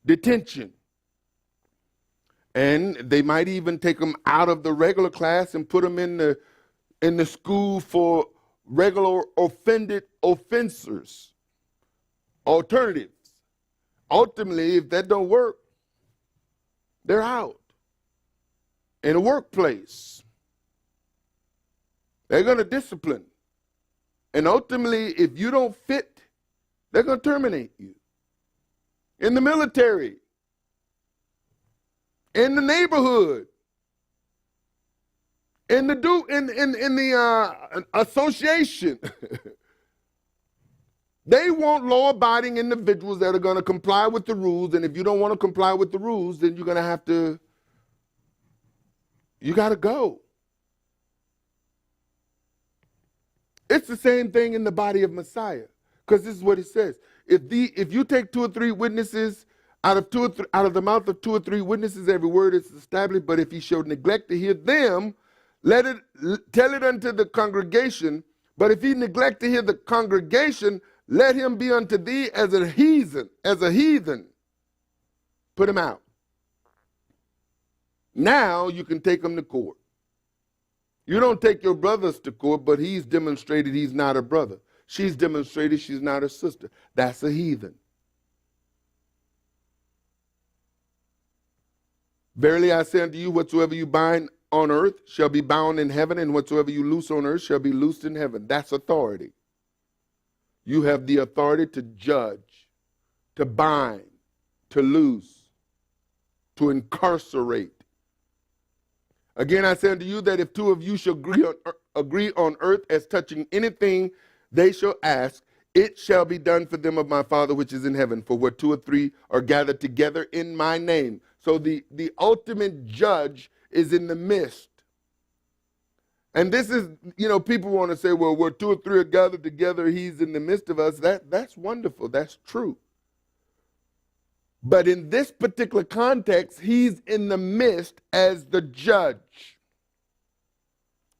Detention. And they might even take him out of the regular class and put him in the school for regular offenders, alternatives. Ultimately, if that don't work, they're out. In a workplace, they're going to discipline. And ultimately, if you don't fit, they're going to terminate you. In the military, in the neighborhood, in the association. They want law-abiding individuals that are going to comply with the rules, and if you don't want to comply with the rules, then you're going to have to, you got to go. It's the same thing in the body of Messiah, because this is what it says. If you take 2 or 3 witnesses, out of the mouth of 2 or 3 witnesses, every word is established, but if he showed neglect to hear them, tell it unto the congregation, but if he neglect to hear the congregation, let him be unto thee as a heathen. Put him out. Now you can take him to court. You don't take your brothers to court, but he's demonstrated he's not a brother. She's demonstrated she's not a sister. That's a heathen. Verily I say unto you, whatsoever you bind on earth shall be bound in heaven, and whatsoever you loose on earth shall be loosed in heaven. That's authority. You have the authority to judge, to bind, to loose, to incarcerate. Again, I say unto you that if 2 of you shall agree on earth as touching anything they shall ask, it shall be done for them of my Father which is in heaven. For where 2 or 3 are gathered together in my name. So the ultimate judge is in the midst. And this is, people want to say, well, where 2 or 3 are gathered together, he's in the midst of us. That's wonderful. That's true. But in this particular context, he's in the midst as the judge.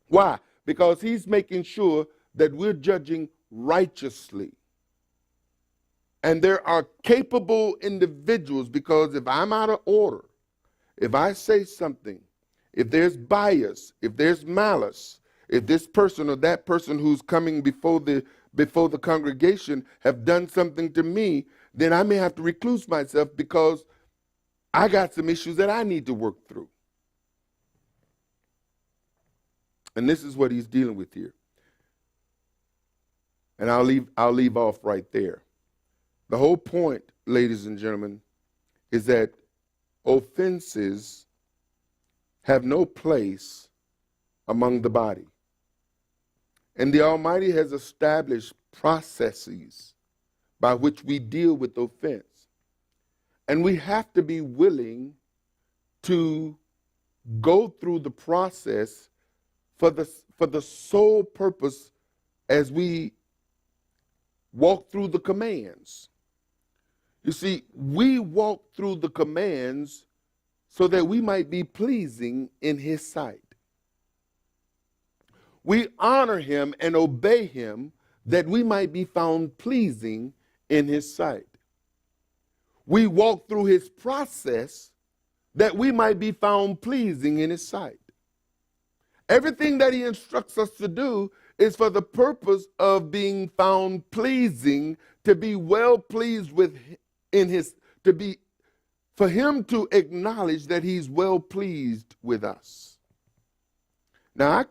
Why? Because he's making sure that we're judging righteously. And there are capable individuals, because if I'm out of order, if I say something, if there's bias, if there's malice, if this person or that person who's coming before the congregation have done something to me, then I may have to recluse myself because I got some issues that I need to work through. And this is what he's dealing with here. And I'll leave off right there. The whole point, ladies and gentlemen, is that offenses have no place among the body. And the Almighty has established processes by which we deal with offense. And we have to be willing to go through the process for the sole purpose as we walk through the commands. You see, we walk through the commands so that we might be pleasing in his sight. We honor him and obey him that we might be found pleasing in his sight. We walk through his process that we might be found pleasing in his sight. Everything that he instructs us to do is for the purpose of being found pleasing, to be well pleased with for him to acknowledge that he's well pleased with us. Now how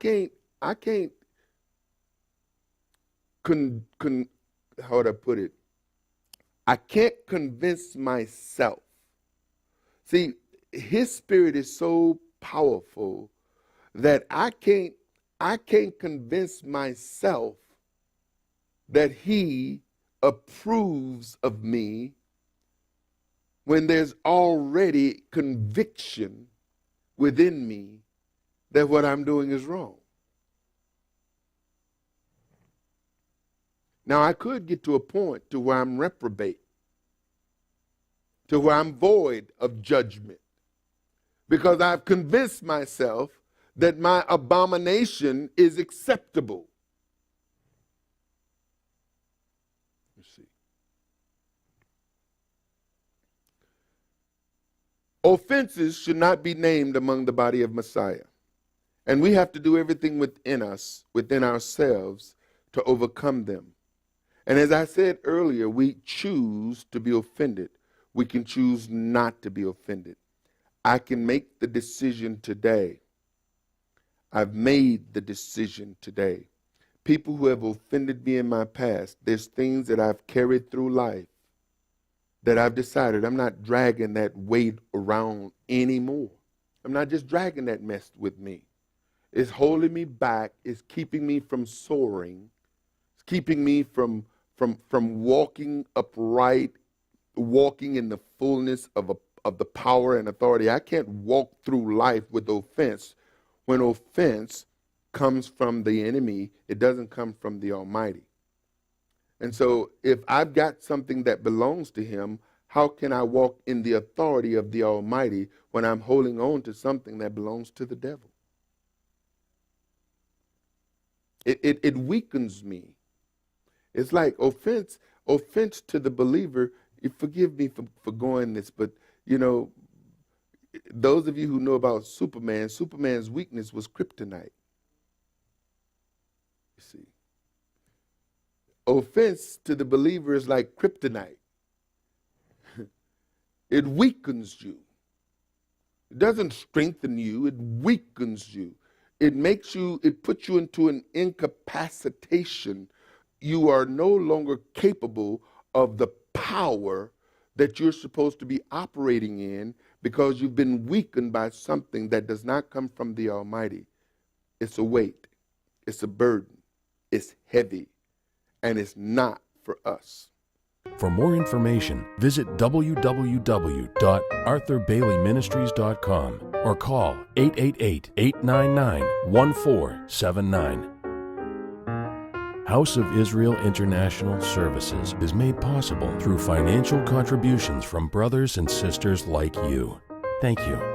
would I put it? I can't convince myself. See, his spirit is so powerful that I can't convince myself that he approves of me when there's already conviction within me that what I'm doing is wrong. Now, I could get to a point to where I'm reprobate, to where I'm void of judgment, because I've convinced myself that my abomination is acceptable. You see. Offenses should not be named among the body of Messiah. And we have to do everything within us, within ourselves, to overcome them. And as I said earlier, we choose to be offended. We can choose not to be offended. I can make the decision today. I've made the decision today. People who have offended me in my past, there's things that I've carried through life that I've decided I'm not dragging that weight around anymore. I'm not just dragging that mess with me. It's holding me back. It's keeping me from soaring. It's keeping me from walking upright, walking in the fullness of the power and authority. I can't walk through life with offense when offense comes from the enemy. It doesn't come from the Almighty. And so if I've got something that belongs to him, how can I walk in the authority of the Almighty when I'm holding on to something that belongs to the devil? It weakens me. It's like offense to the believer. Forgive me for going this, but you know, those of you who know about Superman's weakness was kryptonite. You see. Offense to the believer is like kryptonite. It weakens you. It doesn't strengthen you, it weakens you. It puts you into an incapacitation. You are no longer capable of the power that you're supposed to be operating in because you've been weakened by something that does not come from the Almighty. It's a weight. It's a burden. It's heavy. And it's not for us. For more information, visit www.arthurbaileyministries.com or call 888-899-1479. House of Israel International Services is made possible through financial contributions from brothers and sisters like you. Thank you.